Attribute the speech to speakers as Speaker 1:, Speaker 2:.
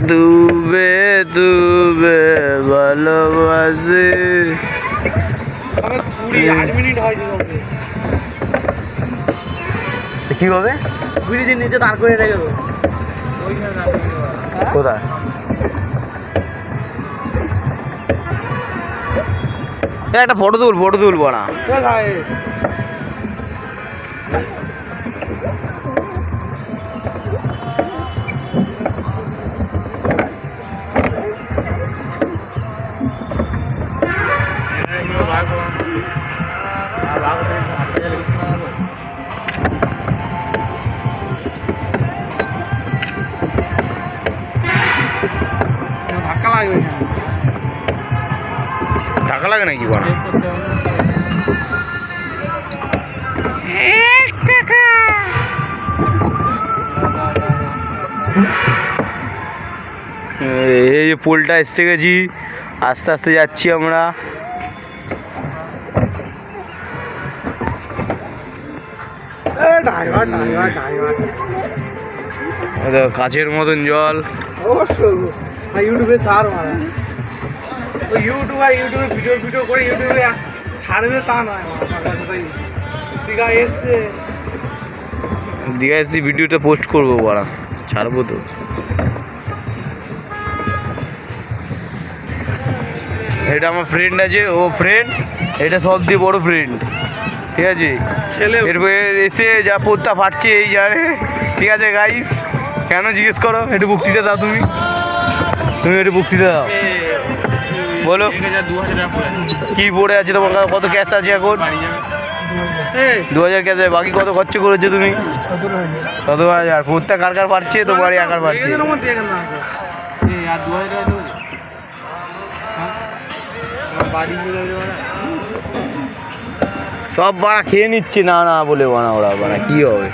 Speaker 1: ডুবে ডুবে ভালোবাসে। কি হবে?
Speaker 2: ব্রিজের নিচে দাঁড় করে রেখে দেবো।
Speaker 1: কোথায়? একটা ফটো তুল বড়া।
Speaker 2: কোথায়? ধাক্কা লাগবে না।
Speaker 1: টাকা লাগে নাকি বড়া? এই যে পোলটা এসে গেছি, আস্তে আস্তে যাচ্ছি আমরা। কাছের মতন জল।
Speaker 2: ইউটিউবে ছাড় মারা, ওই ইউটিউবে ভিডিও করে ইউটিউবে ছাড়বে তা নয়। দীঘা এসছে,
Speaker 1: দীঘা এসে ভিডিওটা পোস্ট করবো বড়া, ছাড়বো তো। এটা আমার ফ্রেন্ড আছে, ও ফ্রেন্ড, এটা সব দিয়ে বড় ফ্রেন্ড, ঠিক আছে।
Speaker 2: ছেলে
Speaker 1: এরপরে এসে যা পোত্তা ফাটছে এই জানে, ঠিক আছে গাইস। কেন জিজ্ঞেস করো, একটু বক্তৃতা দাও তুমি একটু বক্তৃতা দাও, বলো কি পড়ে আছে তোমার কাছে, কত ক্যাশ আছে এখন? 2000 ক্যাশ। বাকি কত খরচ করেছো তুমি? 17,000। পোত্তা কার কার পারছে? তো বাড়ি একার পারছে। সব বাড়া খেয়ে নিচ্ছে না না বলে বানা, ওরা বানা কি হবে?